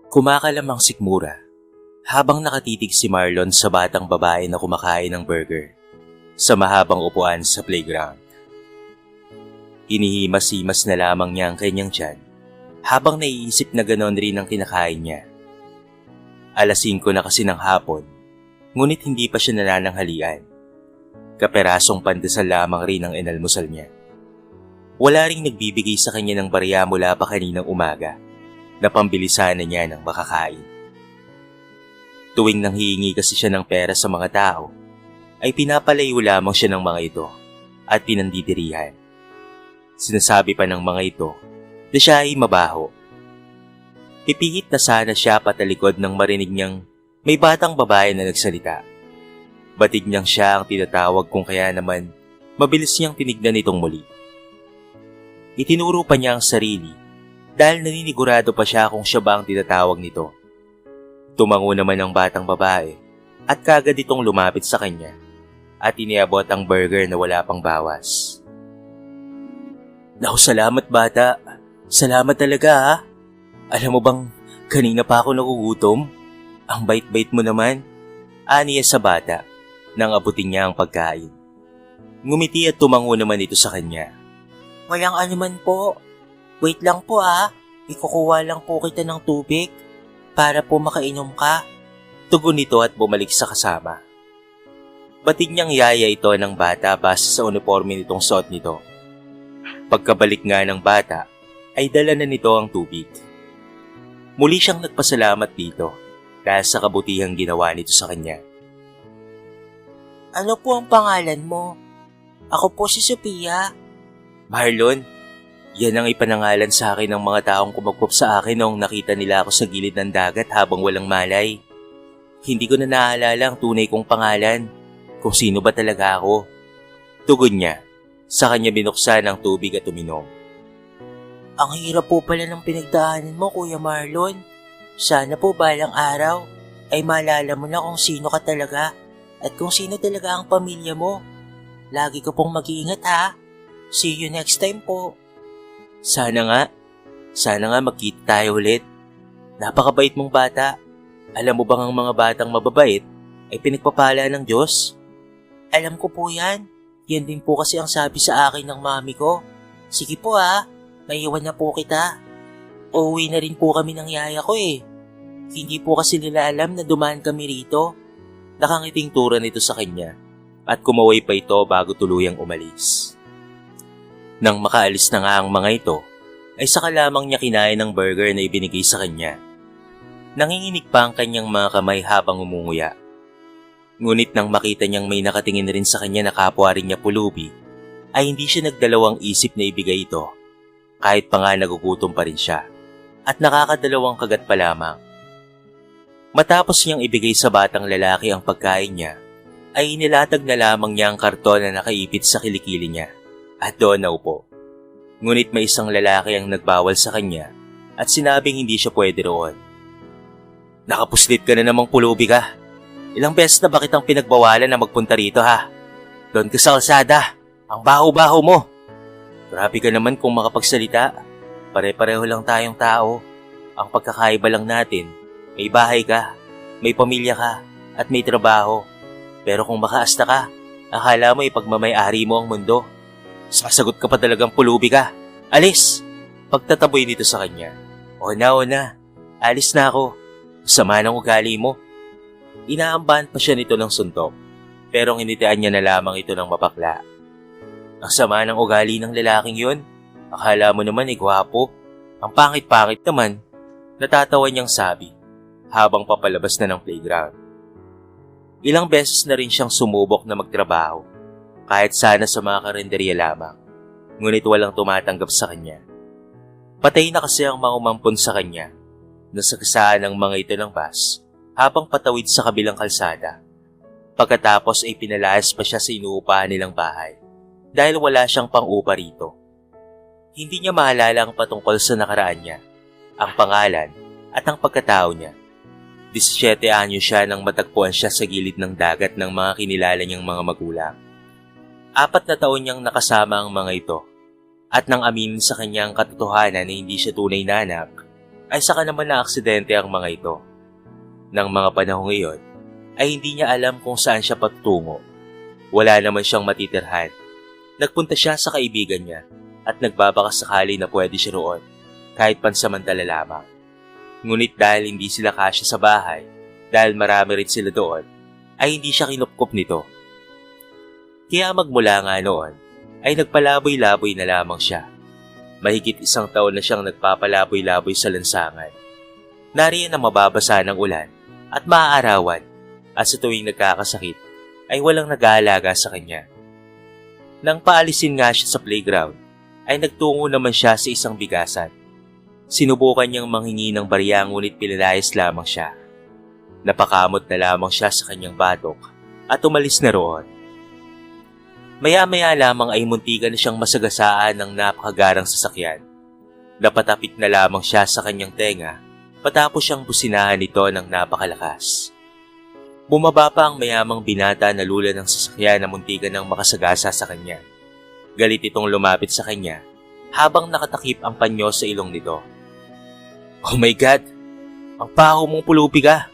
Kumakalamang sikmura habang nakatitig si Marlon sa batang babae na kumakain ng burger sa mahabang upuan sa playground. Hinihimas-himas na lamang niya ang kanyang tiyan habang naiisip na ganon rin ang kinakain niya. 5:00 na kasi ng hapon, ngunit hindi pa siya nanananghalian. Kaperasong pandesal lamang rin ang inalmusal niya. Wala ring nagbibigay sa kanya ng barya mula pa kaninang umaga na pambilisan na niya ng makakain. Tuwing nanghihingi kasi siya ng pera sa mga tao, ay pinapalayo lamang siya ng mga ito at pinandidirihan. Sinasabi pa ng mga ito na siya ay mabaho. Pipihit na sana siya patalikod nang marinig niyang may batang babae na nagsalita. Batid niyang siya ang tinatawag kung kaya naman mabilis niyang tinignan itong muli. Itinuro pa niya ang sarili dahil naninigurado pa siya kung siya ba ang tinatawag nito. Tumango naman ang batang babae at kagad itong lumapit sa kanya at iniabot ang burger na wala pang bawas. Naku, salamat bata. Salamat talaga ha. Alam mo bang kanina pa ako nagugutom? Ang bait-bait mo naman. Aniya sa bata nang abutin niya ang pagkain. Ngumiti at tumango naman ito sa kanya. Walang anuman po. Wait lang po ikukuha lang po kita ng tubig para po makainom ka. Tugon nito at bumalik sa kasama. Batid niyang yaya ito ng bata base sa uniforme nitong suot nito. Pagkabalik nga ng bata, ay dala na nito ang tubig. Muli siyang nagpasalamat dito dahil sa kabutihang ginawa nito sa kanya. Ano po ang pangalan mo? Ako po si Sophia. Marlon, yan ang ipanangalan sa akin ng mga taong kumagpop sa akin noong nakita nila ako sa gilid ng dagat habang walang malay. Hindi ko na naalala ang tunay kong pangalan, kung sino ba talaga ako. Tugon niya, sa kanya binuksan ang tubig at uminom. Ang hirap po pala ng pinagdaanan mo, Kuya Marlon. Sana po balang araw ay malala mo na kung sino ka talaga at kung sino talaga ang pamilya mo. Lagi ka pong mag-iingat ha. See you next time po. Sana nga magkita tayo ulit. Napakabait mong bata. Alam mo bang ang mga batang mababait ay pinagpapala ng Diyos? Alam ko po yan. Yan din po kasi ang sabi sa akin ng mami ko. Sige po maiwan na po kita. Uuwi na rin po kami ng yaya ko Hindi po kasi nila alam na dumaan kami rito. Nakangiting tura nito sa kanya at kumaway pa ito bago tuluyang umalis. Nang makaalis na nga ang mga ito, ay saka lamang niya kinain ng burger na ibinigay sa kanya. Nanginginig pa ang kanyang mga kamay habang umunguya. Ngunit nang makita niyang may nakatingin rin sa kanya na kapwa rin niya pulubi, ay hindi siya nagdalawang isip na ibigay ito, kahit pa nga nagugutom pa rin siya, at nakakadalawang kagat pa lamang. Matapos niyang ibigay sa batang lalaki ang pagkain niya, ay inilatag na lamang niya ang karton na nakaipit sa kilikili niya. At doon naupo. Ngunit may isang lalaki ang nagbawal sa kanya at sinabing hindi siya pwede roon. Nakapuslit ka na namang pulubi ka. Ilang beses na ba kitang pinagbawalan na magpunta rito ha? Doon ka sa kalsada. Ang baho-baho mo. Grabe ka naman kung makapagsalita. Pare-pareho lang tayong tao. Ang pagkakaiba lang natin, may bahay ka, may pamilya ka, at may trabaho. Pero kung makaasta ka, akala mo ipagmamay-ari mo ang mundo. Sasagot ka pa talagang pulubi ka. Alis! Pagtataboy nito sa kanya. O na. Alis na ako. Sama ng ugali mo. Inaambahan pa siya nito ng suntok. Pero nginitian niya na lamang ito ng mapakla. Ang sama ng ugali ng lalaking yun. Akala mo naman gwapo. Ang pangit-pangit naman. Natatawa niyang sabi habang papalabas na ng playground. Ilang beses na rin siyang sumubok na magtrabaho. Kahit sana sa mga karinderya lamang, ngunit walang tumatanggap sa kanya. Patay na kasi ang mga umampon sa kanya, nasagasaan ng mga ito ng bus habang patawid sa kabilang kalsada. Pagkatapos ay pinalayas pa siya sa inuupahan nilang bahay dahil wala siyang pang-upa rito. Hindi niya maalala ang patungkol sa nakaraan niya, ang pangalan at ang pagkatao niya. 17 anyo siya nang matagpuan siya sa gilid ng dagat ng mga kinilala niyang mga magulang. 4 na taon niyang nakasama ang mga ito at nang aminin sa kanyang katotohanan na hindi siya tunay na anak, ay saka naman na aksidente ang mga ito. Nang mga panahong iyon, ay hindi niya alam kung saan siya patungo. Wala naman siyang matitirhan. Nagpunta siya sa kaibigan niya at nagbabaka sakali na pwede siya roon, kahit pansamantala lamang. Ngunit dahil hindi sila kasya sa bahay, dahil marami rin sila doon, ay hindi siya kinupkup nito. Kaya magmula nga noon, ay nagpalaboy-laboy na lamang siya. Mahigit 1 taon na siyang nagpapalaboy-laboy sa lansangan. Nariyan ang mababasa ng ulan at maaarawan, at sa tuwing nagkakasakit, ay walang nag-aalaga sa kanya. Nang paalisin nga siya sa playground, ay nagtungo naman siya sa isang bigasan. Sinubukan niyang manghingi ng barya ngunit pinalayas lamang siya. Napakamot na lamang siya sa kanyang batok at umalis na roon. Maya-maya lamang ay muntikan na siyang masagasaan ng napakagarang sasakyan. Napatapik na lamang siya sa kanyang tenga patapos siyang businahan nito ng napakalakas. Bumaba pa ang mayamang binata na lula ng sasakyan na muntikan ng makasagasa sa kanya. Galit itong lumapit sa kanya habang nakatakip ang panyo sa ilong nito. "Oh my God! Ang paho mong pulubi ka!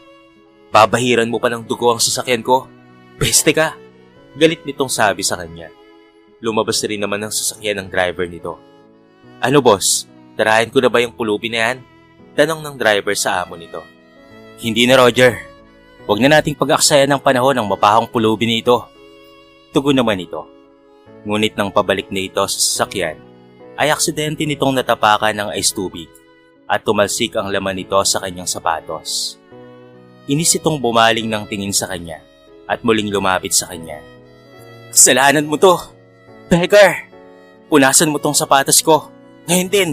Babahiran mo pa ng dugo ang sasakyan ko! Peste ka!" Galit nitong sabi sa kanya. Lumabas rin naman ng sasakyan ng driver nito. "Ano boss, tarahin ko na ba yung pulubi na yan?" Tanong ng driver sa amo nito. "Hindi na Roger. Huwag na nating pag-aksayan ng panahon ng mapahong pulubi nito." Tugon naman ito. Ngunit nang pabalik na ito sa sasakyan, ay aksidente nitong natapakan ng ice tubig at tumalsik ang laman nito sa kanyang sapatos. Inis itong bumaling ng tingin sa kanya at muling lumapit sa kanya. "Kasalanan mo to! Beggar! Punasan mo tong sapatos ko! Ngayon din!"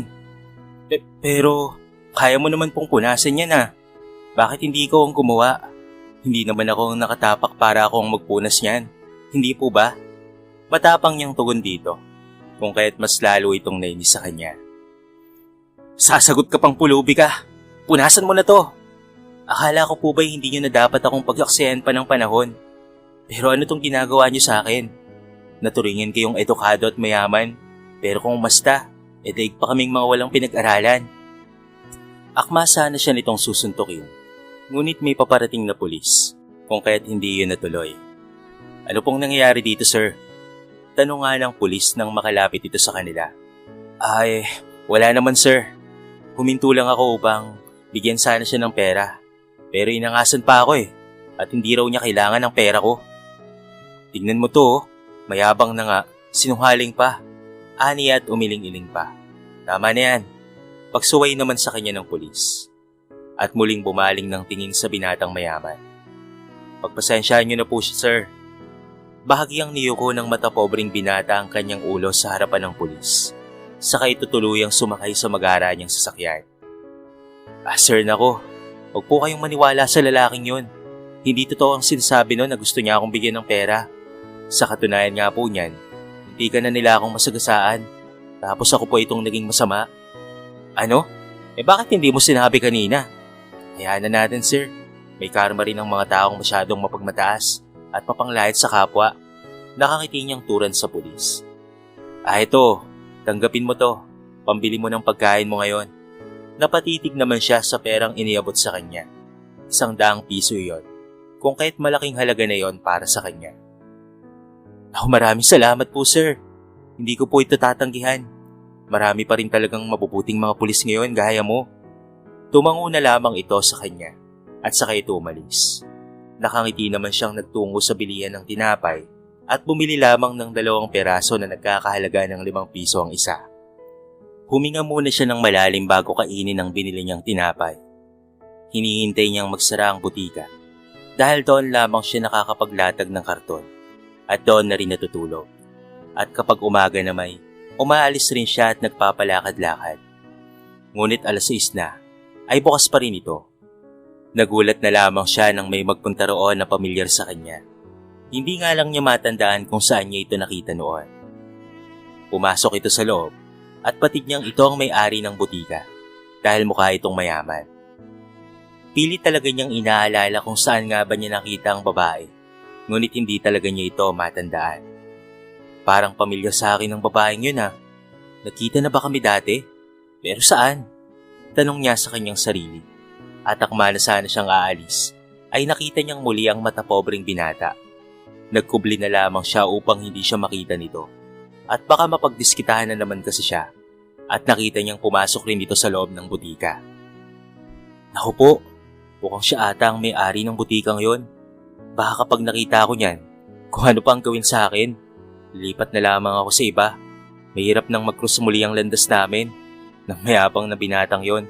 Pero kaya mo naman pong punasan yan ah. Bakit hindi ko ang gumawa? Hindi naman ako ang nakatapak para akong magpunas niyan. Hindi po ba? Matapang niyang tugon dito, kung kaya't mas lalo itong nainis sa kanya. "Sasagot ka pang pulubi ka! Punasan mo na to! Akala ko po ba hindi niyo na dapat akong pag-aksayan pa ng panahon? Pero ano tong ginagawa niyo sa akin? Naturingan kayong edukado at mayaman, pero kung umasta, daig pa kaming mga walang pinag-aralan." Akma sana siya nitong susuntukin, ngunit may paparating na pulis, kung kaya't hindi yun natuloy. "Ano pong nangyayari dito, sir?" Tanong nga ng pulis nang makalapit ito sa kanila. "Ay, wala naman sir. Huminto lang ako upang bigyan sana siya ng pera. Pero inangasan pa ako at hindi raw niya kailangan ng pera ko." "Tignan mo to, mayabang na nga, sinungaling pa." Ani at umiling-iling pa. "Tama na yan." Pagsuway naman sa kanya ng pulis. At muling bumaling ng tingin sa binatang mayaman. "Pagpasensyaan niyo na po siya, sir." Bahagyang niyuko ng matapobreng binata ang kanyang ulo sa harapan ng pulis. Saka ito tuluyang sumakay sa magara niyang sasakyan. Sir nako, huwag po kayong maniwala sa lalaking yun. Hindi totoo ang sinasabi nun na gusto niya akong bigyan ng pera. Sa katunayan nga po niyan, hindi ka na nila akong masagasaan. Tapos ako po itong naging masama." "Ano? Bakit hindi mo sinabi kanina?" "Hayaan na natin sir. May karma rin ang mga taong masyadong mapagmataas at mapanglait sa kapwa." Nakangiti niyang turan sa pulis. Ito, tanggapin mo to. Pambili mo ng pagkain mo ngayon." Napatitig naman siya sa perang iniabot sa kanya. 100 piso iyon, kung kahit malaking halaga na yon para sa kanya. Maraming salamat po sir. Hindi ko po ito tatanggihan. Marami pa rin talagang mabubuting mga pulis ngayon gaya mo." Tumango na lamang ito sa kanya at saka ito umalis. Nakangiti naman siyang nagtungo sa bilihan ng tinapay at bumili lamang ng 2 peraso na nagkakahalaga ng 5 piso ang isa. Huminga muna siya ng malalim bago kainin ang binili niyang tinapay. Hinihintay niyang magsara ang butika dahil doon lamang siya nakakapaglatag ng karton at doon na rin natutulog. At kapag umaga na umaalis rin siya at nagpapalakad-lakad. Ngunit 6:00 na, ay bukas pa rin ito. Nagulat na lamang siya nang may magpunta roon na pamilyar sa kanya. Hindi nga lang niya matandaan kung saan niya ito nakita noon. Pumasok ito sa loob at patid niyang ito ang may-ari ng butika dahil mukha itong mayaman. Pilit talaga niyang inaalala kung saan nga ba niya nakita ang babae, ngunit hindi talaga niya ito matandaan. Parang pamilyar sa akin ng babaeng yun ha. Nakita na ba kami dati? Pero saan? Tanong niya sa kanyang sarili. At akma na sana siyang aalis, ay nakita niyang muli ang matapobreng binata. Nagkubli na lamang siya upang hindi siya makita nito. At baka mapagdiskitahan na naman kasi siya. At nakita niyang pumasok rin dito sa loob ng butika. Naku po, mukhang siya ata ang may-ari ng butikang yon. Baka kapag nakita ko niyan, kung ano pa ang gawin sa akin, lilipat na lamang ako sa iba. Mahirap nang mag-cross muli ang landas namin ng mayabang na binatang yon.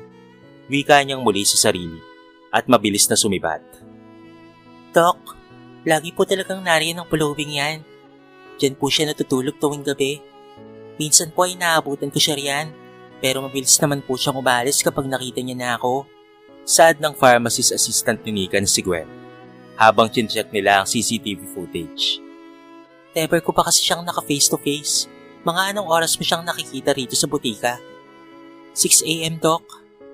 Wika niyang muli sa sarili at mabilis na sumibat. Doc, lagi po talagang nariyan ang pulubing yan. Diyan po siya natutulog tuwing gabi. Minsan po ay naabutan ko siya riyan, pero mabilis naman po siyang umalis kapag nakita niya na ako. Saad ng pharmacist assistant ni Nika na si Gwen, habang chincheck nila ang CCTV footage. Never ko pa kasi siyang naka-face to face. Mga anong oras mo siyang nakikita rito sa butika? 6 a.m. Doc?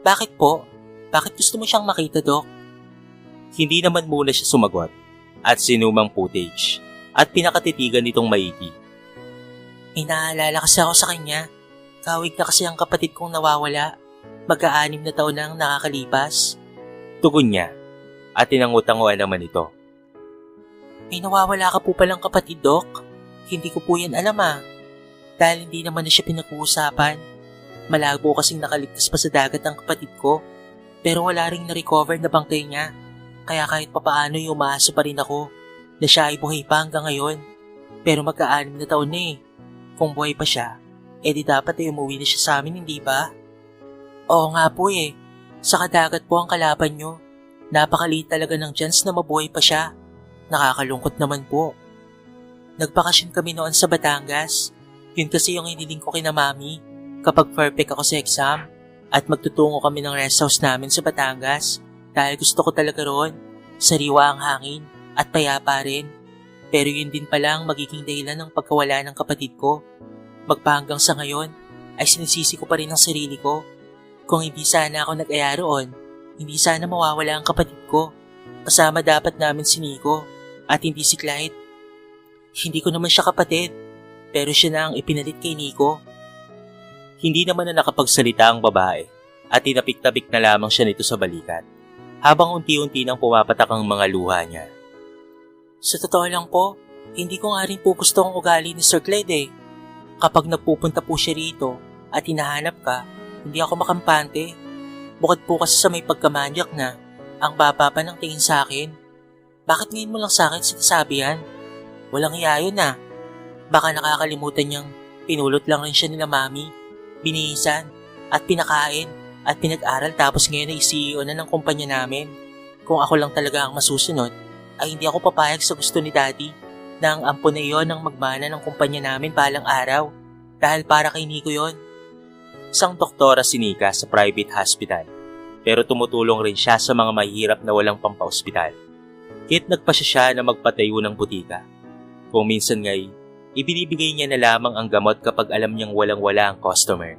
Bakit po? Bakit gusto mo siyang makita, Doc? Hindi naman muna siya sumagot at sinumang footage at pinakatitigan nitong maigi. May naalala kasi ako sa kanya. Kawig na kasi ang kapatid kong nawawala. Mag-6 na taon na ang nakakalipas. Tugon niya at tinangutanguan naman ito. May nawawala ka po palang kapatid, Doc? Hindi ko po yan alam Dahil hindi naman na siya pinag-uusapan. Malabo kasing nakaligtas pa sa dagat ang kapatid ko. Pero wala ring na-recover na bangkay niya. Kaya kahit papaano umaasa pa rin ako na siya ay buhay pa hanggang ngayon. Pero mag-6 na taon na Kung buhay pa siya, di dapat umuwi na siya sa amin, hindi ba? Oo nga po Sa kadagat po ang kalaban nyo. Napakaliit talaga ng chance na mabuhay pa siya. Nakakalungkot naman po. Nagbakasyon kami noon sa Batangas. Yun kasi yung hiniling ko kina Mami kapag perfect ako sa exam at magtutungo kami ng rest house namin sa Batangas dahil gusto ko talaga roon. Sariwa ang hangin at payapa rin. Pero yun din pala ang magiging dahilan ng pagkawala ng kapatid ko. Magpahanggang sa ngayon ay sinisisi ko pa rin ang sarili ko. Kung hindi sana ako nag-aya roon, hindi sana mawawala ang kapatid ko. Kasama dapat namin si Nico at hindi si Clyde. Hindi ko naman siya kapatid, pero siya na ang ipinalit kay Nico. Hindi naman na nakapagsalita ang babae at tinapik-tapik na lamang siya nito sa balikat habang unti-unti nang pumapatak ang mga luha niya. Sa totoo lang po, hindi ko nga rin po gusto ang ugali ni Sir Clyde Kapag napupunta po siya rito at hinahanap ka, hindi ako makampante. Bukod po kasi sa may pagkamanyak na, ang baba pa ng tingin sa akin. Bakit ngayon mo lang sa akin sinasabi yan? Walang hiya yun Baka nakakalimutan niyang pinulot lang rin siya nila Mami, binihisan at pinakain at pinag-aral tapos ngayon ay CEO na ng kumpanya namin. Kung ako lang talaga ang masusunod, ay hindi ako papayag sa gusto ni Daddy na ang ampon na iyon ang magmana ng kumpanya namin balang araw dahil para kay Nico yon. Isang doktora si Nika sa private hospital pero tumutulong rin siya sa mga mahihirap na walang pampa-ospital. Kahit nagpasya siya na magpatayo ng butika. Kung minsan nga'y ibinibigay niya na lamang ang gamot kapag alam niyang walang-wala ang customer.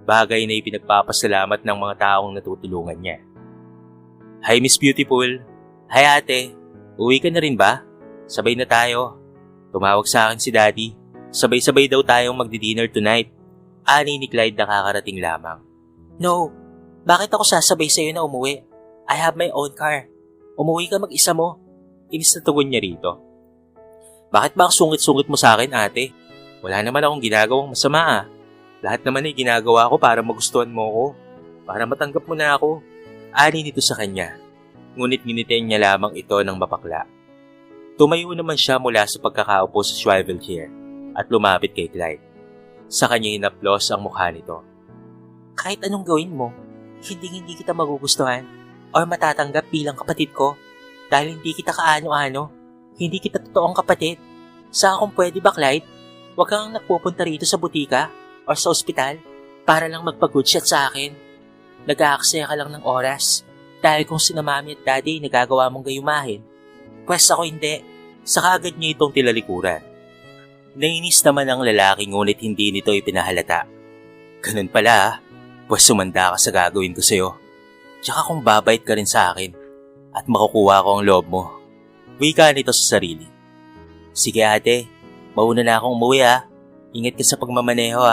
Bagay na ipinagpapasalamat ng mga taong natutulungan niya. Hi Miss Beautiful. Hi ate. Uwi ka na rin ba? Sabay na tayo. Tumawag sa akin si Daddy. Sabay-sabay daw tayong magdi-dinner tonight. Ani ni Clyde nakakarating lamang. No. Bakit ako sasabay sa'yo na umuwi? I have my own car. Umuwi ka mag-isa mo. Inis na tugon niya rito. Bakit ba ang sungit-sungit mo sa akin, ate? Wala naman akong ginagawang masama Lahat naman ay ginagawa ko para magustuhan mo ko. Para matanggap mo na ako. Ani nito sa kanya. Ngunit nginitin niya lamang ito ng mapakla. Tumayo naman siya mula sa pagkakaupo sa swivel chair at lumapit kay Clyde. Sa kanya hinaplos ang mukha nito. Kahit anong gawin mo, hindi kita magugustuhan o matatanggap bilang kapatid ko dahil hindi kita kaano-ano. Hindi kita totoong kapatid. Sa akong pwede ba, Clyde? Huwag kang nagpupunta rito sa butika o sa ospital para lang magpa-good shot sa akin. Nag-aaksaya ka lang ng oras dahil kung sina Mami at Daddy nagagawa mong gayumahin, pwes ako hindi. Saka agad niya itong tilalikuran. Nainis naman ang lalaki ngunit hindi nito ipinahalata. Ganun pala pwes sumanda ka sa gagawin ko sa'yo. Tsaka kung babait ka rin sa akin at makukuha ko ang loob mo. Wika nito sa sarili. Sige ate, mauna na akong umuwi Ingat ka sa pagmamaneho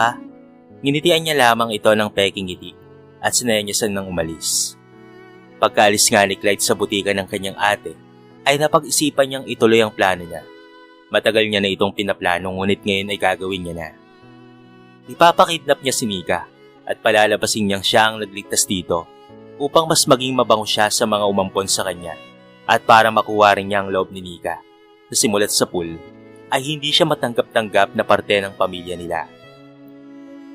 Nginitian niya lamang ito ng peking ngiti at sinenyasan ng umalis. Pagkaalis nga ni Clyde sa butika ng kanyang ate, ay napag-isipan niyang ituloy ang plano niya. Matagal niya na itong pinaplano ngunit ngayon ay gagawin niya na. Ipapakidnap niya si Nika at palalabasin niyang siya ang nagligtas dito upang mas maging mabango siya sa mga umampon sa kanya at para makuha rin niya ang loob ni Nika na simulat sa pool ay hindi siya matanggap-tanggap na parte ng pamilya nila.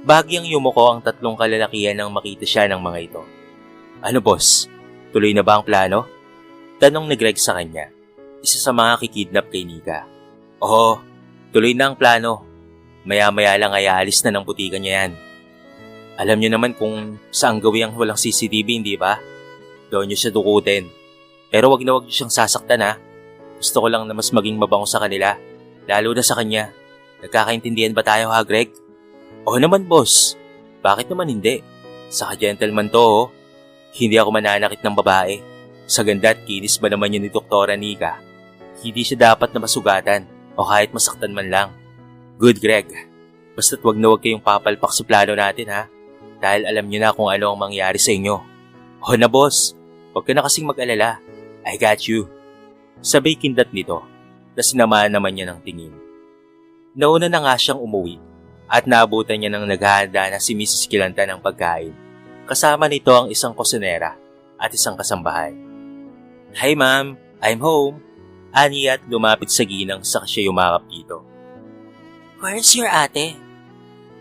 Bahagyang yumuko ang tatlong kalalakihan nang makita siya ng mga ito. Ano boss? Tuloy na ba ang plano? Tanong ni Greg sa kanya, isa sa mga kikidnap kay Nika. Oo, tuloy na ang plano. Maya-maya lang ay aalis na ng butika niya yan. Alam niyo naman kung saan gawin ang walang CCTV, hindi ba? Doon niyo siya dukutin. Pero wag na wag niyo siyang sasaktan ha. Gusto ko lang na mas maging mabango sa kanila, lalo na sa kanya. Nagkakaintindihan ba tayo ha, Greg? Oo naman boss. Bakit naman hindi? Saka gentleman to oh. Hindi ako mananakit ng babae. Sa ganda at kinis ba naman yun ni Doktora Nika? Hindi siya dapat na masugatan o kahit masaktan man lang. Good, Greg. Basta't wag na wag kayong papalpak sa plano natin ha. Dahil alam niyo na kung ano ang mangyari sa inyo. O na boss, wag ka na kasing mag-alala. I got you. Sabay kindat nito na sinamaan naman niya ng tingin. Nauna na nga siyang umuwi at naabutan niya ng naghahanda na si Mrs. Kilanta ng pagkain. Kasama nito ang isang kusinera at isang kasambahay. Hi ma'am, I'm home. Ani at lumapit sa ginang saka siya yumakap dito. Where's your ate?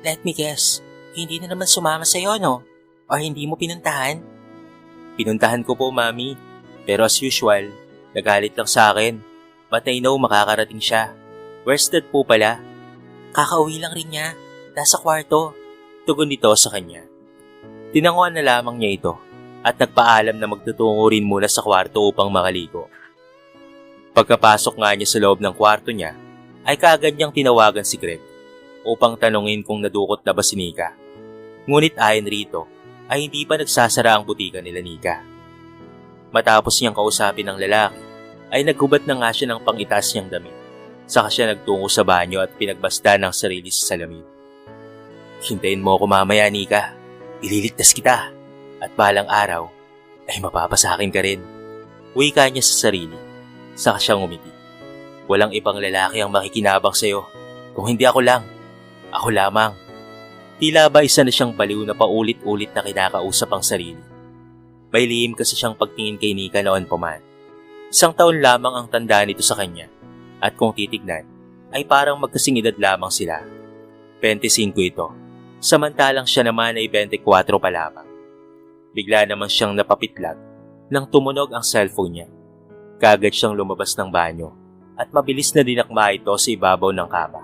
Let me guess, hindi na naman sumama sa'yo, no? Or hindi mo pinuntahan? Pinuntahan ko po, mami. Pero as usual, nagalit lang sa akin. But I know makakarating siya. Where's dad po pala? Kakauwi lang rin niya. Nasa kwarto. Tugon nito sa kanya. Tinanguan na lamang niya ito at nagpaalam na magtutungo rin muna sa kwarto upang makaligo. Pagkapasok nga niya sa loob ng kwarto niya, ay kaagad niyang tinawagan si Greg upang tanungin kung nadukot na ba si Nika. Ngunit ayon rito ay hindi pa nagsasara ang butika nila Nika. Matapos niyang kausapin ng lalaki ay naghubad na nga siya ng pang-itas niyang damit. Saka siya nagtungo sa banyo at pinagbasta ng sarili sa salamin. Hintayin mo ako mamaya Nika, ililigtas kita at balang araw ay mapapasakin ka rin. Wika niya sa sarili, saka siyang umiti. Walang ibang lalaki ang makikinabang sa'yo. Kung hindi ako lang, ako lamang. Tila ba isa na siyang baliw na paulit-ulit na kinakausap ang sarili. May lihim kasi siyang pagtingin kay Nika noon pa man. 1 taon lamang ang tanda nito sa kanya. At kung titignan, ay parang magkasing edad lamang sila. 25 ito. Samantalang siya naman ay 24 pa lamang. Bigla naman siyang napapitlag nang tumunog ang cellphone niya. Kaagad siyang lumabas ng banyo at mabilis na dinakma ito sa ibabaw ng kama.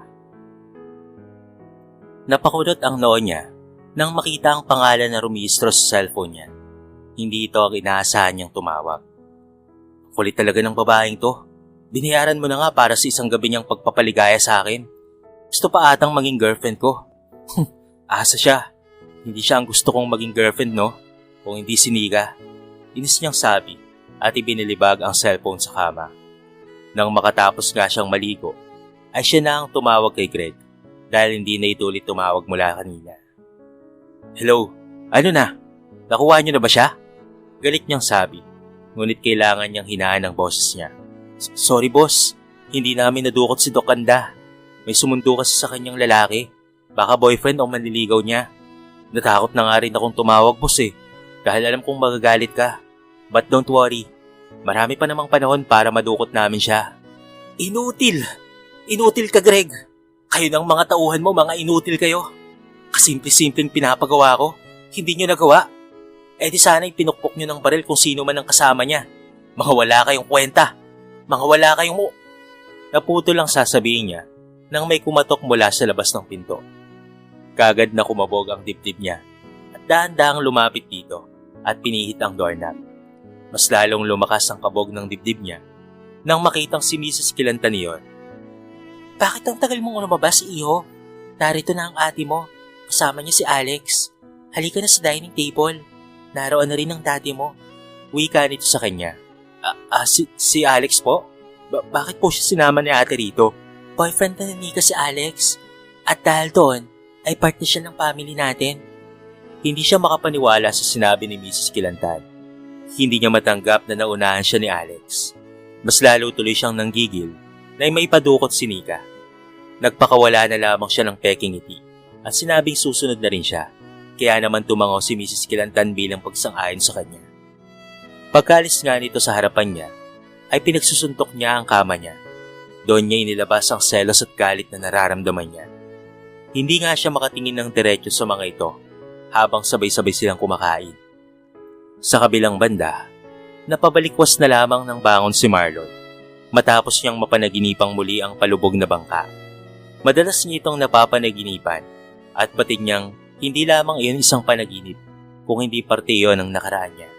Napakulot ang noo niya nang makita ang pangalan na rumihistro sa cellphone niya. Hindi ito ang inaasahan niyang tumawag. Kulit talaga ng babaeng to. Binayaran mo na nga para sa isang gabi niyang pagpapaligaya sa akin. Gusto pa atang maging girlfriend ko. Asa siya. Hindi siya ang gusto kong maging girlfriend, no? Kung hindi si Nika. Inis niyang sabi at ibinilibag ang cellphone sa kama. Nang makatapos nga siyang maligo, ay siya na ang tumawag kay Greg dahil hindi na ito ulit tumawag mula kanina. Hello, ano na? Nakuha niyo na ba siya? Galit niyang sabi, ngunit kailangan niyang hinaan ang boses niya. Sorry boss, hindi namin nadukot si Doc Anda. May sumundo kasi sa kanyang lalaki. Baka boyfriend o manliligaw niya. Natakot na nga rin akong tumawag boss dahil alam kong magagalit ka. But don't worry, marami pa namang panahon para madukot namin siya. Inutil! Inutil ka, Greg! Kayo ng mga tauhan mo, mga inutil kayo. Kasimple-simpleng pinapagawa ko, hindi nyo nagawa. Eh di sana'y pinukpok nyo ng baril kung sino man ang kasama niya. Mga wala kayong kwenta. Mga wala kayong Naputo lang sasabihin niya nang may kumatok mula sa labas ng pinto. Kagad na kumabog ang dibdib niya at dahan-dahang lumapit dito at pinihit ang doorknob. Mas lalong lumakas ang kabog ng dibdib niya nang makitang si Mrs. Kilanta niyon. Bakit ang tagal mong lumabas, iho? Narito na ang ate mo. Kasama niya si Alex. Halika na sa dining table. Naroon na rin ang daddy mo. Wika nito sa kanya. Si Alex po? Bakit po siya sinama ni ate rito? Boyfriend na ni Nika si Alex. At dahil doon, ay part na siya ng family natin. Hindi siya makapaniwala sa sinabi ni Mrs. Kilantan. Hindi niya matanggap na naunahan siya ni Alex. Mas lalo tuloy siyang nanggigil na may padukot si Nika. Nagpakawala na lamang siya ng peking ngiti at sinabing susunod na rin siya. Kaya naman tumango si Mrs. Kilantan bilang pagsang-ayon sa kanya. Pagkalis nga nito sa harapan niya, ay pinagsusuntok niya ang kama niya. Doon niya inilabas ang selos at galit na nararamdaman niya. Hindi nga siya makatingin ng diretso sa mga ito habang sabay-sabay silang kumakain. Sa kabilang banda, napabalikwas na lamang ng bangon si Marlon matapos niyang mapanaginipang muli ang palubog na bangka. Madalas niya itong napapanaginipan at batid niyang hindi lamang iyon isang panaginip kung hindi parte iyon ng nakaraan niya.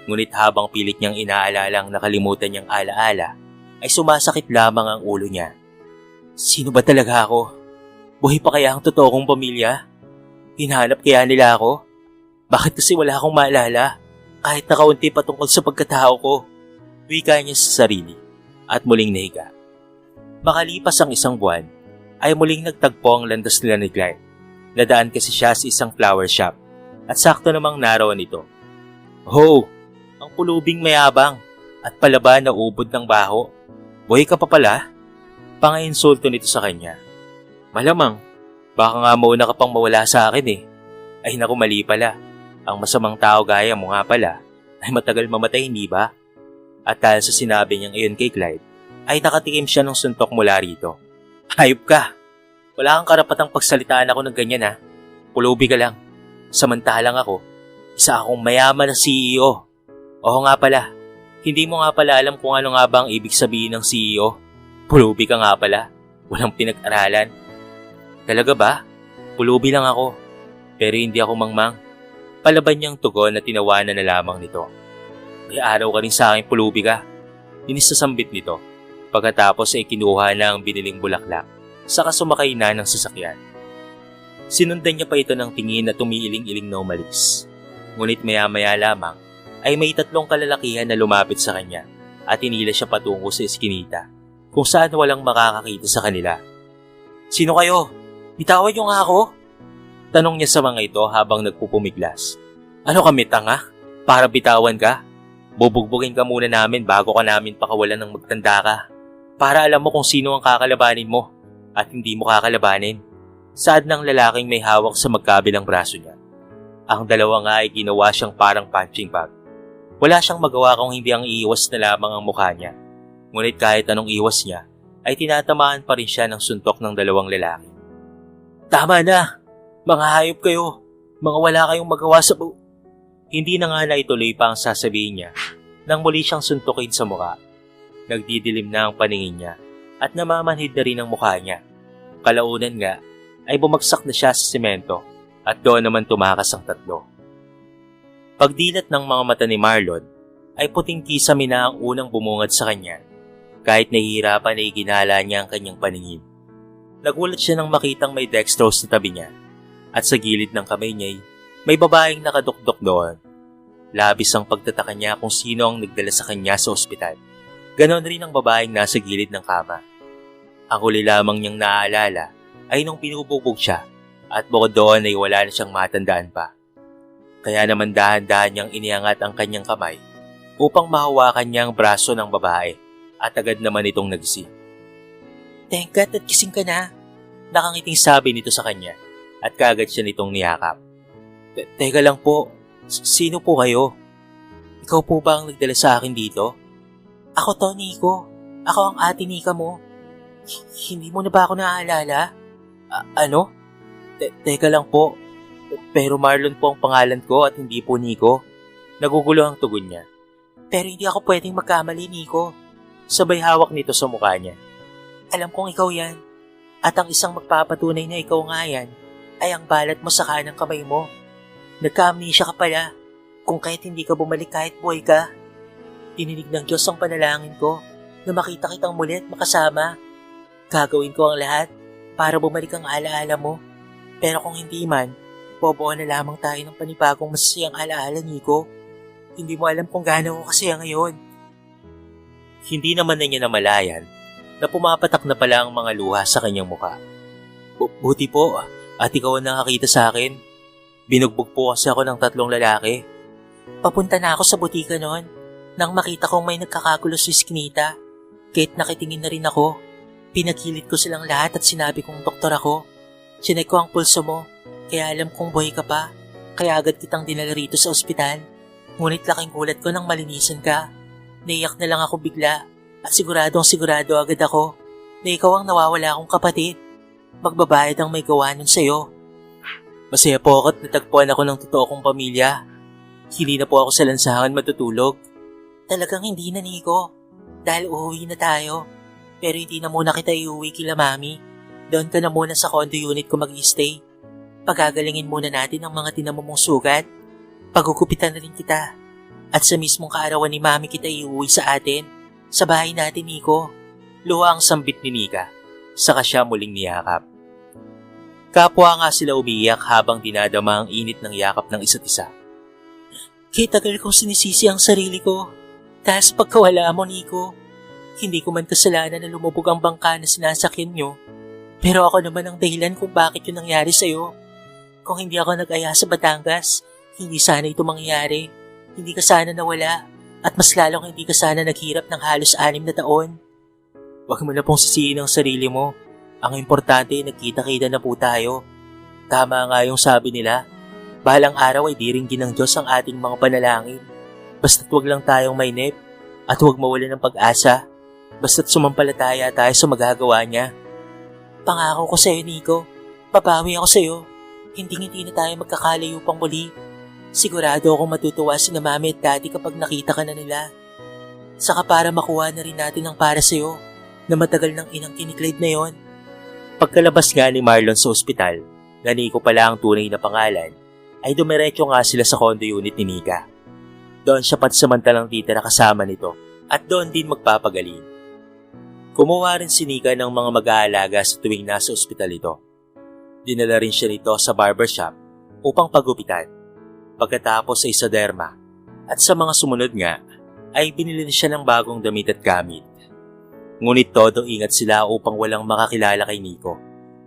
Ngunit habang pilit niyang inaalalang nakalimutan niyang alaala, ay sumasakit lamang ang ulo niya. Sino ba talaga ako? Buhay pa kaya ang totoo kong pamilya? Hinahanap kaya nila ako? Bakit kasi wala akong maalala? Kahit na kaunti patungkol sa pagkatao ko. Wika niya sa sarili at muling nahiga. Makalipas ang isang buwan, ay muling nagtagpo ang landas nila ni Clyde. Nadaan kasi siya sa isang flower shop at sakto namang naroon ito. Ho! Ang pulubing mayabang at palaba na ubod ng baho. Buhay ka pa pala? Pang-insulto nito sa kanya. Malamang, baka nga mauna ka pang mawala sa akin eh. Ay naku, mali pala. Ang masamang tao gaya mo nga pala ay matagal mamatay, hindi ba? At dahil sa sinabi niyang iyon kay Clyde, ay nakatikim siya ng suntok mula rito. Hayop ka! Wala kang karapatang pagsalitaan ako ng ganyan ha. Pulubi ka lang. Samantalang ako, isa akong mayaman na CEO. Oo nga pala, hindi mo nga pala alam kung ano nga ba ang ibig sabihin ng CEO. Pulubi ka nga pala, walang pinag-aralan. Talaga ba? Pulubi lang ako, pero hindi ako mangmang. Palaban niyang tugon na tinawanan na lamang nito. May araw ka rin sa akin, pulubi ka. Inisasambit nito. Pagkatapos ay kinuha na ang biniling bulaklak, saka sumakay na ng sasakyan. Sinundan niya pa ito ng tingin at tumiiling-iling na umalis. Ngunit maya-maya lamang, ay may 3 kalalakihan na lumapit sa kanya at inila siya patungo sa eskinita kung saan walang makakakita sa kanila. Sino kayo? Bitawan niyo nga ako? Tanong niya sa mga ito habang nagpupumiglas. Ano kami, tanga? Para bitawan ka? Bubugbugin ka muna namin bago ka namin pakawalan ng magtanda ka. Para alam mo kung sino ang kakalabanin mo at hindi mo kakalabanin. Saad ng lalaking may hawak sa magkabilang braso niya. Ang dalawa nga ay ginawa siyang parang punching bag. Wala siyang magawa kung hindi ang iiwas na lamang ang mukha niya. Ngunit kahit anong iwas niya, ay tinatamaan pa rin siya ng suntok ng dalawang lalaki. Tama na! Mga hayop kayo! Mga wala kayong magawa sa Hindi na nga naituloy pa ang sasabihin niya nang muli siyang suntukin sa mukha. Nagdidilim na ang paningin niya at namamanhid na rin ang mukha niya. Kalaunan nga ay bumagsak na siya sa semento at doon naman tumakas ang 3. Pagdilat ng mga mata ni Marlon, ay puting kisame na ang unang bumungad sa kanya. Kahit nahihirapan ay ginala niya ang kanyang paningin. Nagulat siya nang makitang may dextrose sa tabi niya at sa gilid ng kamay niya may babaeng nakadukdok doon. Labis ang pagtataka niya kung sino ang nagdala sa kanya sa ospital. Ganon rin ang babaeng nasa gilid ng kama. Ang huli lamang niyang naaalala ay nung pinubugbog siya at bukod doon ay wala na siyang matandaan pa. Kaya naman dahan-dahan niyang iniangat ang kanyang kamay upang mahawakan niya ang braso ng babae at agad naman itong nagising. Thank God at gising ka na, nakangiting sabi nito sa kanya at kaagad siya nitong niyakap. Teka lang po, sino po kayo? Ikaw po ba ang nagdala sa akin dito? Ako to, Nico. Ako ang ate Nika mo. Hindi mo na ba ako naaalala? Ano? Teka lang po. Pero Marlon po ang pangalan ko at hindi po Nico. Nagugulo ang tugon niya. Pero hindi ako pwedeng magkamali, Nico. Sabay hawak nito sa mukha niya. Alam kong ikaw yan. At ang isang magpapatunay na ikaw nga yan ay ang balat mo sa kanang kamay mo. Nagka-amnesia ka pala. Kung kahit hindi ka bumalik kahit buhay ka. Dininig ng Diyos ang panalangin ko na makita kitang muli at makasama. Gagawin ko ang lahat para bumalik ang alaala mo. Pero kung hindi man, bobuo na lamang tayo ng panibagong masasayang alaala, Nico. Hindi mo alam kung gaano ko kasaya ngayon. Hindi naman na niya namalayan na pumapatak na pala ang mga luha sa kanyang mukha. Buti po at ikaw ang nakakita sa akin. Binugbog po kasi ako ng 3 lalaki. Papunta na ako sa butika noon nang makita kong may nagkakagulo sa iskinita. Kahit nakitingin na rin ako, pinagkilit ko silang lahat at sinabi kong doktor ako. Chinek ko ang pulso mo, kaya alam kong buhay ka pa. Kaya agad kitang dinala rito sa ospital. Ngunit laking gulat ko nang malinisan ka. Naiyak na lang ako bigla at sigurado agad ako na ikaw ang nawawala akong kapatid. Magbabayad ang may gawa nun sa'yo. Masaya po ako at natagpuan ako ng totoo kong pamilya. Hindi na po ako sa lansangan matutulog. Talagang hindi na, Nico. Dahil uuwi na tayo. Pero hindi na muna kita iuwi kila Mami. Doon ka na muna sa condo unit ko mag-stay. Pagagalingin muna natin ang mga tinamumong sugat. Pagugupitan na rin kita. At sa mismong kaarawan ni Mami kita iuwi sa atin. Sa bahay natin, Nico. Luha ang sambit ni Nika. Saka siya muling niyakap. Kapwa nga sila umiyak habang dinadama ang init ng yakap ng isa't isa. Kaya tagal kong sinisisi ang sarili ko. Dahil sa pagkawala mo, Nico. Hindi ko man kasalanan na lumubog ang bangka na sinasakyan nyo. Pero ako naman ang dahilan kung bakit yun nangyari sa'yo. Kung hindi ako nag-aya sa Batangas, hindi sana ito mangyayari. Hindi ka sana nawala. At mas lalong hindi ka sana naghirap ng halos 6 na taon. Huwag mo na pong sisihin ang sarili mo. Ang importante, nagkita-kita na po tayo. Tama nga yung sabi nila. Bahalang araw ay diringgin ng Diyos ang ating mga panalangin. Basta't huwag lang tayong mainip at huwag mawala ng pag-asa. Basta't sumampalataya tayo sa magagawa niya. Pangako ko sa'yo, Nico. Babawi ako sa'yo. Hindi na tayo magkakalayo pang muli. Sigurado akong matutuwa si na Mami at Daddy kapag nakita ka na nila. Saka para makuha na rin natin ang para sa'yo na matagal ng inang kiniklide na yon. Pagkalabas nga ni Marlon sa ospital, na Nico pala ang tunay na pangalan, ay dumiretso nga sila sa condo unit ni Nika. Doon siya pansamantalang titira kasama nito at doon din magpapagaling. Kumuha rin si Nika ng mga mag-aalaga sa tuwing nasa ospital ito. Dinala rin siya nito sa barbershop upang pagupitan. Pagkatapos ay sa derma at sa mga sumunod nga ay binili siya ng bagong damit at gamit. Ngunit todo ingat sila upang walang makakilala kay Nico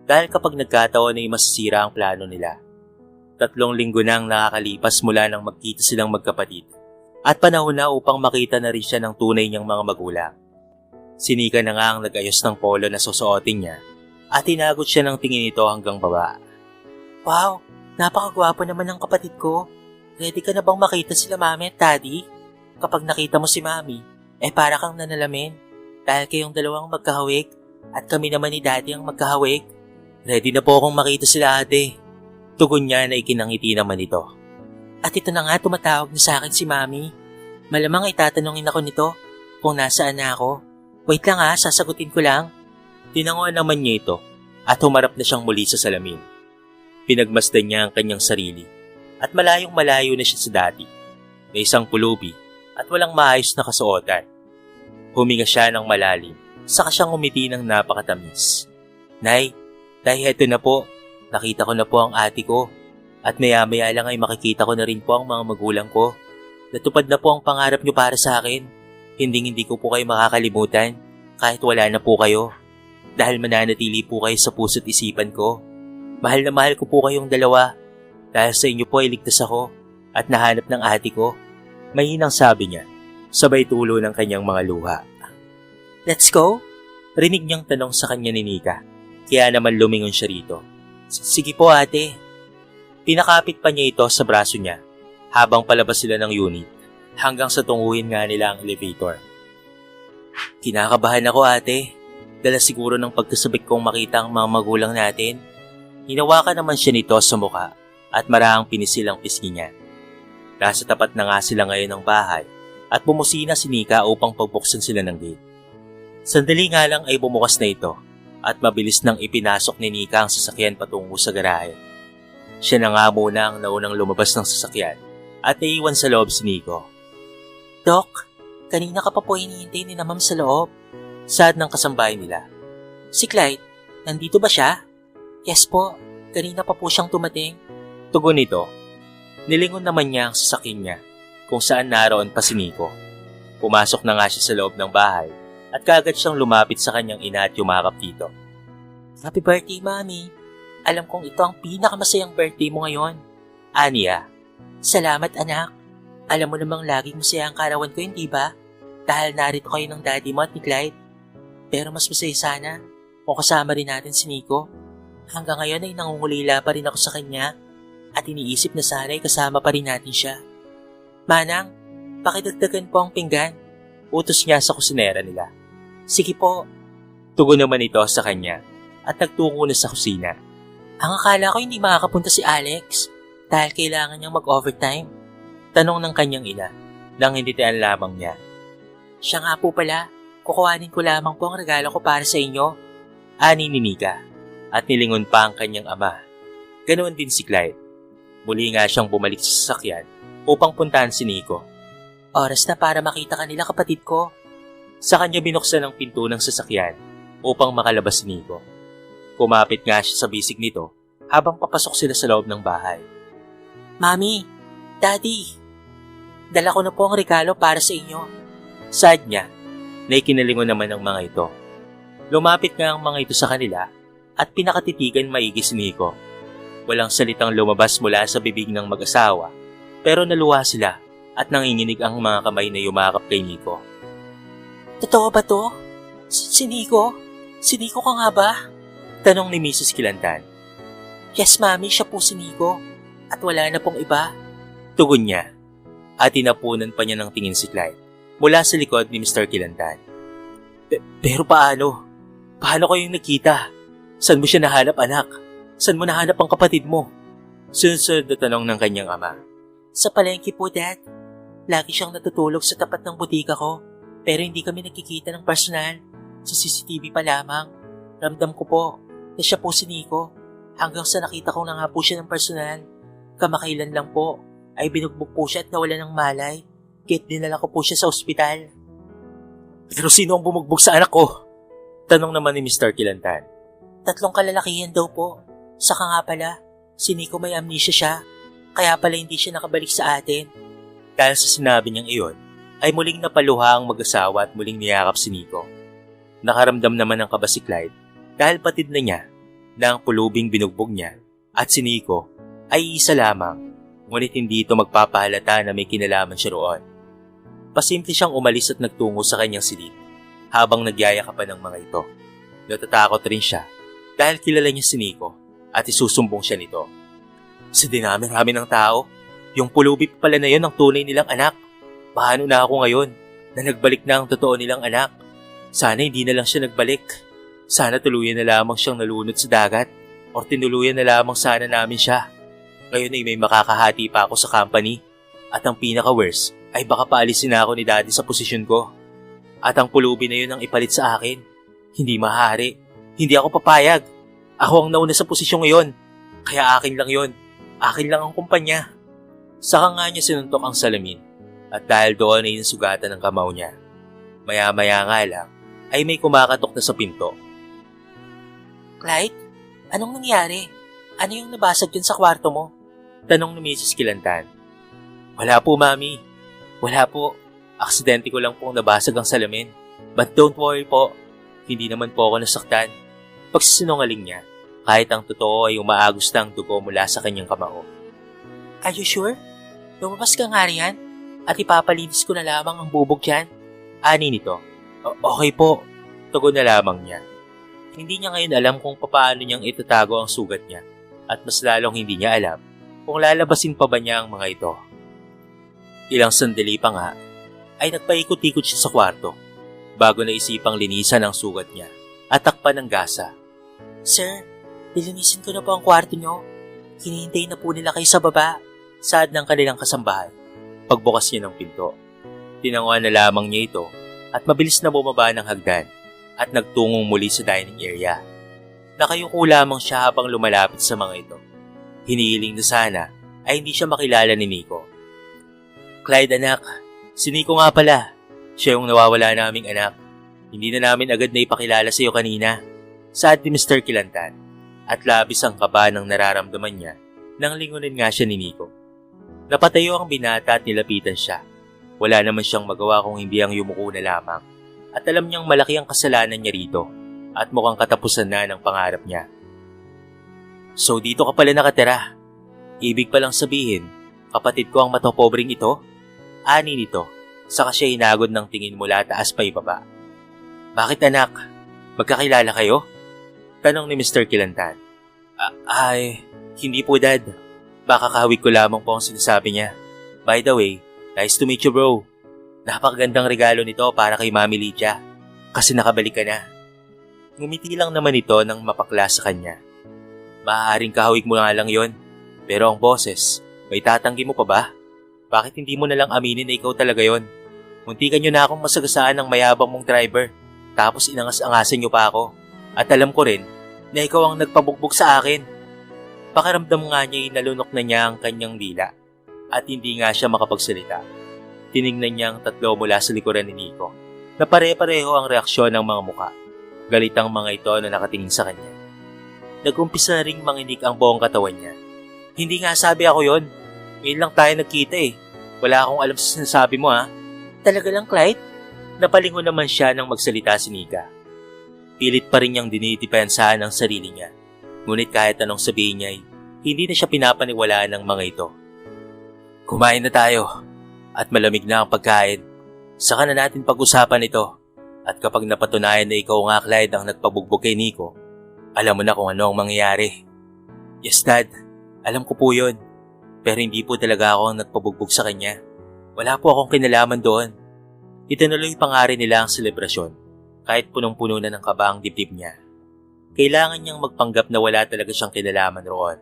dahil kapag nagkataon ay masisira ang plano nila. 3 linggo na ang nakakalipas mula nang magkita silang magkapatid at panahon na upang makita na rin siya ng tunay niyang mga magulang. Si Nika na nga ang nag-ayos ng polo na susuotin niya at tinagot siya ng tingin nito hanggang baba. Wow, napakagwapo naman ng kapatid ko. Ready ka na bang makita sila Mami at Daddy? Kapag nakita mo si Mami, para kang nanalamin. Dahil kayong dalawang magkahawig at kami naman ni Daddy ang magkahawig. Ready na po akong makita sila ate. Tugon niya na ikinangiti naman ito. At ito na nga tumatawag na sa akin si Mami. Malamang itatanungin ako nito kung nasaan na ako. Wait lang sasagutin ko lang. Tinanguan naman niya ito at humarap na siyang muli sa salamin. Pinagmasdan niya ang kanyang sarili at malayong malayo na siya sa dati. May isang pulubi at walang maayos na kasuotan. Huminga siya ng malalim, saka siyang umiti ng napakatamis. Nay, heto na po. Nakita ko na po ang ate ko. At maya-maya lang ay makikita ko na rin po ang mga magulang ko. Natupad na po ang pangarap niyo para sa akin. Hindi ko po kayo makakalimutan kahit wala na po kayo. Dahil mananatili po kayo sa puso't isipan ko. Mahal na mahal ko po kayong dalawa. Dahil sa inyo po ay ligtas ako at nahanap ng ate ko. Mahinang sabi niya. Sabay tulo ng kanyang mga luha. Let's go? Rinig niyang tanong sa kanya ni Nika. Kaya naman lumingon siya rito. Sige po ate. Pinakapit pa niya ito sa braso niya habang palabas sila ng unit hanggang sa tunguhin nga nila ang elevator. Kinakabahan ako ate. Dala siguro ng pagkasabik kong makita ang mga magulang natin. Hinawakan naman siya nito sa muka at marahang pinisil ang pisngi niya. Nasa tapat na nga sila ngayon ng bahay at bumusina si Nika upang pagbuksan sila ng gate. Sandali nga lang ay bumukas na ito at mabilis nang ipinasok ni Nika ang sasakyan patungo sa garahe. Siya na nga muna ang naunang lumabas ng sasakyan at naiwan sa loob si Nico. Doc, kanina ka pa po hinihintay ni na Ma'am sa loob. Sad ng kasambahay nila. Si Clyde, nandito ba siya? Yes po, kanina pa po siyang tumating. Tugon nito. Nilingon naman niya ang sasakyan niya kung saan naroon pa si Nico. Pumasok na nga siya sa loob ng bahay at kaagad siyang lumapit sa kanyang ina at yumakap dito. Happy birthday, Mami. Alam kong ito ang pinakamasayang birthday mo ngayon. Aniya. Salamat anak. Alam mo namang laging masaya ang karawan ko, hindi ba? Dahil narito kayo ng daddy mo at ni Clyde. Pero mas masaya sana kung kasama rin natin si Nico. Hanggang ngayon ay nangungulila pa rin ako sa kanya at iniisip na sana ay kasama pa rin natin siya. Manang, pakidagdagan po ang pinggan. Utos niya sa kusinera nila. Sige po. Tugon naman ito sa kanya at nagtungo na sa kusina. Ang akala ko hindi makakapunta si Alex dahil kailangan niyang mag-overtime. Tanong ng kanyang ina nang hindi tayan lamang niya. Siya nga po pala, kukuhanin ko lamang po ang regalo ko para sa inyo. Ani ni Nika at nilingon pa ang kanyang ama. Ganoon din si Clyde. Muli nga siyang bumalik sa sasakyan upang puntahan si Nico. Oras na para makita kanila kapatid ko. Sa kanya binuksan ang pinto ng sasakyan upang makalabas si Nico. Kumapit nga siya sa bisig nito habang papasok sila sa loob ng bahay. Mami, Daddy, dala ko na po ang regalo para sa inyo. Sad niya na ikinalingon naman ng mga ito. Lumapit nga ang mga ito sa kanila at pinakatitigan maigi si Nico. Walang salitang lumabas mula sa bibig ng mag-asawa pero naluha sila at nanginginig ang mga kamay na yumakap kay Nico. Totoo ba to? Si Nico? Si Nico ka nga ba? Tanong ni Mrs. Kilantan. Yes, Mami, siya po si Nico. At wala na pong iba. Tugon niya. At tinapunan pa niya ng tingin si Clyde mula sa likod ni Mr. Kilantan. Pero paano? Paano kayong nakita? Saan mo siya nahanap, anak? Saan mo nahanap ang kapatid mo? Sunod na tanong ng kanyang ama. Sa palengke po, Dad. Lagi siyang natutulog sa tapat ng butika ko. Pero hindi kami nakikita ng personal. Sa CCTV pa lamang. Ramdam ko po na siya po si Nico. Hanggang sa nakita ko na nga po siya ng personal. Kamakailan lang po ay binugbog po siya at nawala ng malay. Kaya't dinala ko po siya sa ospital. Pero sino ang bumugbog sa anak ko? Tanong naman ni Mr. Kilantan. 3 kalalakihan daw po. Saka nga pala, si Nico may amnesia siya. Kaya pala hindi siya nakabalik sa atin. Dahil sa sinabi niyang iyon, ay muling napaluha ang mag-asawa at muling niyakap si Nico. Nakaramdam naman ng kaba si Clyde dahil patid na niya na ang pulubing binugbog niya at si Nico ay isa lamang, ngunit hindi ito magpapahalata na may kinalaman siya roon. Pasimple siyang umalis at nagtungo sa kanyang silid habang nagyayakapan ng mga ito. Natatakot rin siya dahil kilala niya si Nico at isusumbong siya nito. Sa dinami-rami ng tao, yung pulubi pala na yun ang tunay nilang anak. Paano na ako ngayon na nagbalik na ang totoo nilang anak? Sana hindi na lang siya nagbalik. Sana tuluyan na lamang siyang nalunod sa dagat o tinuluyan na lamang sana namin siya. Ngayon ay may makakahati pa ako sa company at ang pinaka-worst ay baka paalisin na ako ni Daddy sa posisyon ko. At ang pulubi na yun ang ipalit sa akin. Hindi maaari. Hindi ako papayag. Ako ang nauna sa posisyon ngayon. Kaya akin lang yun. Akin lang ang kumpanya. Saka nga niya sinuntok ang salamin. At dahil doon ay nasugatan ng kamao niya. Maya-maya nga lang, ay may kumakatok na sa pinto. Clyde, anong nangyari? Ano yung nabasag yun sa kwarto mo? Tanong ni Mrs. Kilantan. Wala po, Mami. Wala po. Aksidente ko lang pong nabasag ang salamin. But don't worry po. Hindi naman po ako nasaktan. Pagsisinungaling niya, kahit ang totoo ay umaagos na ang dugo mula sa kanyang kamao. Are you sure? Lumabas ka nga riyan? At ipapalinis ko na lamang ang bubog dyan? Ani nito. Okay po. Tugon na lamang niya. Hindi niya ngayon alam kung paano niyang itatago ang sugat niya at mas lalong hindi niya alam kung lalabasin pa ba niya ang mga ito. Ilang sandali pa nga ay nagpaikot-ikot siya sa kwarto bago naisipang linisan ang sugat niya at takpan ng gasa. Sir, nilinisin ko na po ang kwarto niyo. Hinihintay na po nila kayo sa baba. Saad ng kanilang kasambahay. Pagbukas niya ng pinto, tinanguan na lamang niya ito at mabilis na bumaba ng hagdan at nagtungong muli sa dining area. Nakayuko lamang siya habang lumalapit sa mga ito. Hinihiling na sana ay hindi siya makilala ni Nico. Clyde anak, si Nico nga pala. Siya yung nawawala naming anak. Hindi na namin agad na ipakilala sa iyo kanina. Saad ni Mr. Kilantan at labis ang kaba ng nararamdaman niya nang lingunin nga siya ni Nico. Napatayo ang binata at nilapitan siya. Wala naman siyang magawa kung hindi ang yumuko na lamang. At alam niyang malaki ang kasalanan niya rito at mukhang katapusan na ng pangarap niya. So dito ka pala nakatira. Ibig palang sabihin, kapatid ko ang matopobring ito? Ani nito, saka siya hinagod ng tingin mula taas pa ibaba. Bakit anak? Magkakilala kayo? Tanong ni Mr. Kilantan. Ay, hindi po dad. Baka kahawig ko lamang po ang sinasabi niya. By the way, nice to meet you bro. Napakagandang regalo nito para kay Mami Lydia. Kasi nakabalik ka na. Ngumiti lang naman ito nang mapakla sa kanya. Maaaring kahawig mo nga lang yon. Pero ang boses, may tatanggi mo pa ba? Bakit hindi mo nalang aminin na ikaw talaga yon? Muntikan nyo na akong masagasaan ng mayabang mong driver. Tapos inangas-angasan nyo pa ako. At alam ko rin na ikaw ang nagpabugbog sa akin. Pakiramdam nga niya inalunok na niya ang kanyang dila. At hindi nga siya makapagsalita. Tinignan niya ang tatlo mula sa likuran ni Nico. Na pare-pareho ang reaksyon ng mga muka. Galit ang mga ito na nakatingin sa kanya. Nag-umpisa na ring manginig ang buong katawan niya. Hindi nga sabi ako yon. Ngayon lang tayo nagkita eh. Wala akong alam sa sinasabi mo ha. Talaga lang Clyde? Napalingon naman siya nang magsalita si Nika. Pilit pa rin niyang dinitipensahan ang sarili niya. Ngunit kahit anong sabihin niya, hindi na siya pinapaniwalaan ng mga ito. Kumain na tayo. At malamig na ang pagkain. Saka na natin pag-usapan ito. At kapag napatunayan na ikaw nga Clyde ang nagpabugbog kay Nico, alam mo na kung ano ang mangyayari. Yes dad, alam ko po yun. Pero hindi po talaga ako ang nagpabugbog sa kanya. Wala po akong kinalaman doon. Itinuloy pa nga rin nila ang selebrasyon kahit punong-puno na ng kaba ang dibdib niya. Kailangan niyang magpanggap na wala talaga siyang kinalaman roon.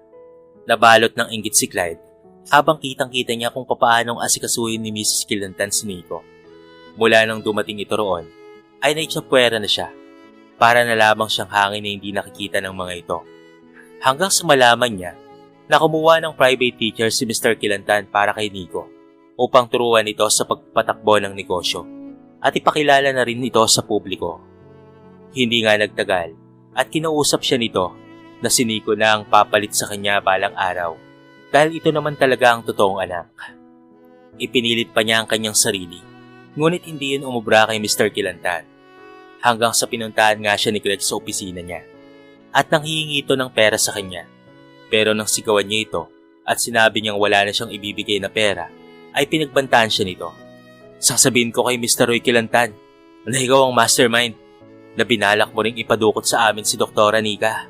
Nabalot ng inggit si Clyde habang kitang-kita niya kung papaanong asikasuhin ni Mrs. Kilantan si Nico. Mula nang dumating ito roon, ay naitsapwera na siya para na lamang siyang hangin na hindi nakikita ng mga ito. Hanggang sa malaman niya na kumuha ng private teacher si Mr. Kilantan para kay Nico upang turuan ito sa pagpatakbo ng negosyo at ipakilala na rin ito sa publiko. Hindi nga nagtagal at kinausap siya nito na si Nico na ang papalit sa kanya balang araw dahil ito naman talaga ang totoong anak. Ipinilit pa niya ang kanyang sarili. Ngunit hindi yun umubra kay Mr. Kilantan. Hanggang sa pinuntahan nga siya ni Craig sa opisina niya. At nang hihingi ito ng pera sa kanya. Pero nang sigawan niya ito at sinabi niyang wala na siyang ibibigay na pera, ay pinagbantaan siya nito. Sasabihin ko kay Mr. Roy Kilantan na ikaw ang mastermind na binalak mo ring ipadukot sa amin si Dr. Nika.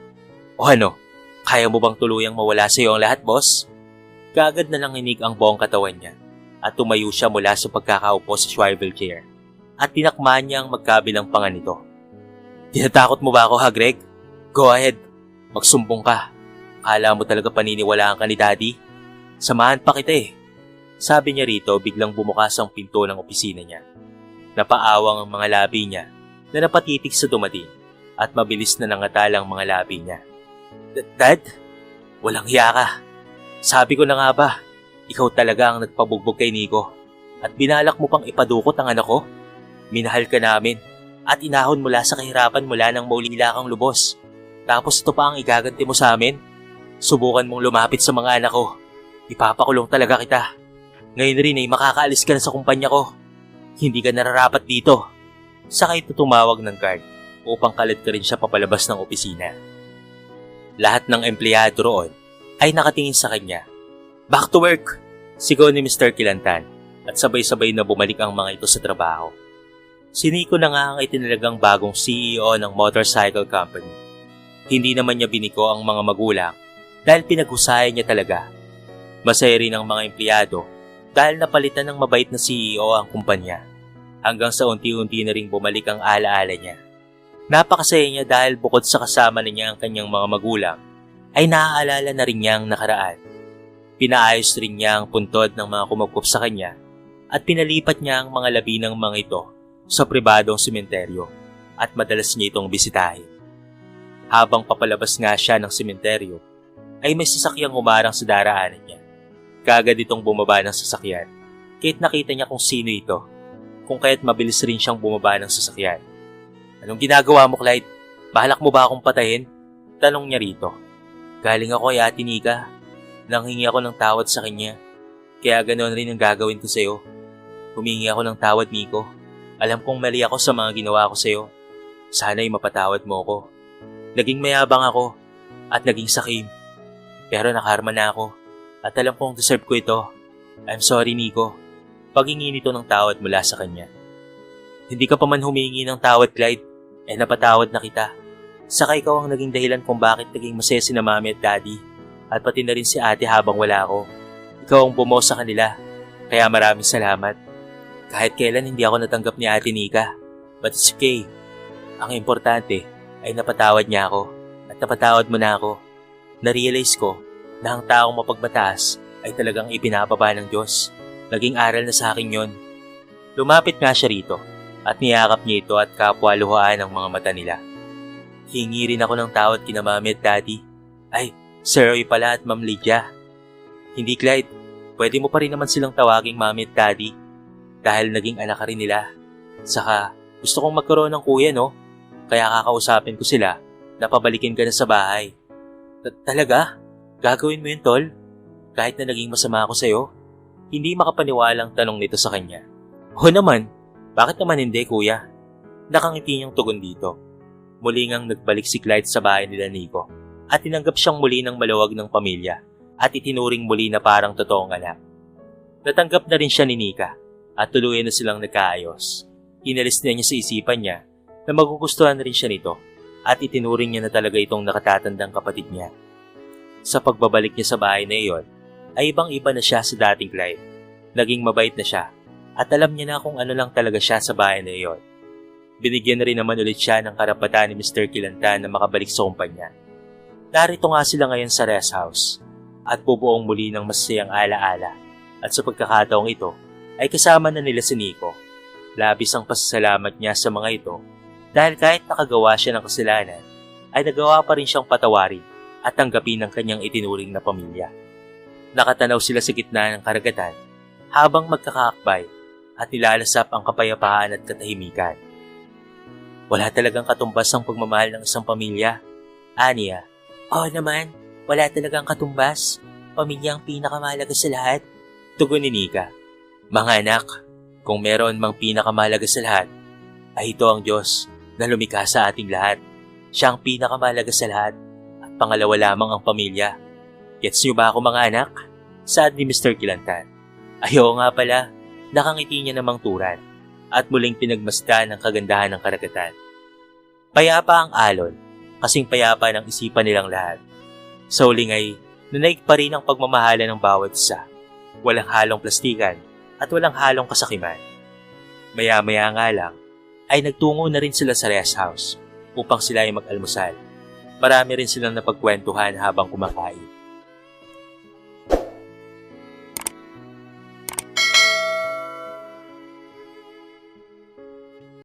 O ano, kaya mo bang tuluyang mawala sa iyo ang lahat, boss? Kaagad na nanginig ang buong katawan niya. At tumayo siya mula sa pagkakaupo sa swivel chair at tinakman niya ang magkabilang panga nito. Tinatakot mo ba ako ha, Greg? Go ahead, magsumbong ka. Akala mo talaga paniniwalaan ka ni Daddy? Samahan pa kita eh. Sabi niya rito biglang bumukas ang pinto ng opisina niya. Napaawang ang mga labi niya na napatitig sa dumating at mabilis na nangatalang mga labi niya. Dad, walang hiya ka. Sabi ko na nga ba, ikaw talaga ang nagpabugbog kay Nico at binalak mo pang ipadukot ang anak ko? Minahal ka namin at inahon mula sa kahirapan mula nang maulila kang lubos. Tapos ito pa ang igaganti mo sa amin? Subukan mong lumapit sa mga anak ko. Ipapakulong talaga kita. Ngayon rin ay makakaalis ka na sa kumpanya ko. Hindi ka nararapat dito. Saka ito tumawag ng guard upang kalat ka rin siya papalabas ng opisina. Lahat ng empleyado roon ay nakatingin sa kanya. Back to work! Sigaw ni Mr. Kilantan at sabay-sabay na bumalik ang mga ito sa trabaho. Si Nico na nga ang itinalagang bagong CEO ng motorcycle company. Hindi naman niya biniko ang mga magulang dahil pinaghusayan niya talaga. Masaya rin ang mga empleyado dahil napalitan ng mabait na CEO ang kumpanya hanggang sa unti-unti na ring bumalik ang alaala niya. Napakasaya niya dahil bukod sa kasama na niya ang kanyang mga magulang ay naaalala na rin niya ang nakaraan. Pinaayos rin niya ang puntod ng mga kumagkop sa kanya at pinalipat niya ang mga labi ng mga ito sa pribadong sementeryo at madalas niya itong bisitahin. Habang papalabas nga siya ng sementeryo, ay may sasakyang umarang sa daraanan niya. Kaagad itong bumaba ng sasakyan, kahit nakita niya kung sino ito, kung kaya't mabilis rin siyang bumaba ng sasakyan. Anong ginagawa mo, Clyde? Balak mo ba akong patayin? Tanong niya rito. Galing ako kay Ate Nika. Nanghingi ako ng tawad sa kanya. Kaya ganoon rin ang gagawin ko sa'yo. Humingi ako ng tawad, Nico. Alam kong mali ako sa mga ginawa ko sa'yo. Sana'y mapatawad mo ko. Naging mayabang ako at naging sakim. Pero nakarma na ako At alam kong deserve ko ito. I'm sorry, Nico. Paghingi nito ng tawad mula sa kanya. Hindi ka pa man humingi ng tawad, Clyde. Napatawad na kita. Saka ikaw ang naging dahilan kung bakit naging masaya si na Mami at Daddy. At pati na rin si Ate habang wala ako. Ikaw ang bumuo sa kanila. Kaya maraming salamat. Kahit kailan hindi ako natanggap ni Ate Nika. But it's okay. Ang importante ay napatawad niya ako. At napatawad mo na ako. Narealize ko na ang taong mapagbataas ay talagang ipinababa ng Diyos. Naging aral na sa akin yon. Lumapit nga siya rito at niyakap niya ito at kapwa-luhaan ang mga mata nila. Hingi rin ako ng tawad kina Mami at Daddy. Ay, Sir Roy pala at Ma'am Lydia. Hindi, Clyde. Pwede mo pa rin naman silang tawaging Mami at Daddy. Dahil naging anak ka rin nila. Saka, gusto kong magkaroon ng kuya, no? Kaya kakausapin ko sila na pabalikin ka na sa bahay. Talaga? Gagawin mo yun, Tol? Kahit na naging masama ako sa'yo? Hindi makapaniwalang tanong nito sa kanya. Oo naman. Bakit naman hindi, kuya? Nakangiti niyang tugon dito. Muli ngang nagbalik si Clyde sa bahay nila Nico at tinanggap siyang muli ng maluwag ng pamilya at itinuring muli na parang totoong anak. Natanggap na rin siya ni Nika at tuluyan na silang nagkaayos. Inalis na niya sa isipan niya na magugustuhan na rin siya nito at itinuring niya na talaga itong nakatatandang kapatid niya. Sa pagbabalik niya sa bahay na iyon, ay ibang-iba na siya sa dating Clyde. Naging mabait na siya at alam niya na kung ano lang talaga siya sa bahay na iyon. Binigyan na rin naman ulit siya ng karapatan ni Mr. Quilanta na makabalik sa kumpanya. Narito nga sila ngayon sa rest house at bubuong muli ng masayang alaala at sa pagkakataong ito ay kasama na nila si Nico. Labis ang pasasalamat niya sa mga ito dahil kahit nakagawa siya ng kasalanan ay nagawa pa rin siyang patawarin at tanggapin ng kanyang itinuring na pamilya. Nakatanaw sila sa gitna ng karagatan habang magkakaakbay at nilalasap ang kapayapaan at katahimikan. Wala talagang katumbas ang pagmamahal ng isang pamilya. Aniya, oo naman, wala talagang katumbas. Pamilya ang pinakamahalaga sa lahat. Tugon ni Nika. Mga anak, kung meron mang pinakamahalaga sa lahat, ay ito ang Diyos na lumikha sa ating lahat. Siya ang pinakamahalaga sa lahat at pangalawa lamang ang pamilya. Gets niyo ba ako mga anak? Saad ni Mr. Quilanta. Ayaw nga pala, nakangiti niya namang turan at muling pinagmasdan ang kagandahan ng karagatan. Payapa ang alon, kasing payapa ng isipan nilang lahat. Sa huling ay, nanaig pa rin ang pagmamahala ng bawat isa. Walang halong plastikan at walang halong kasakiman. Maya-maya nga lang, ay nagtungo na rin sila sa rest house upang sila ay mag-almusal. Marami rin silang napagkwentuhan habang kumakain.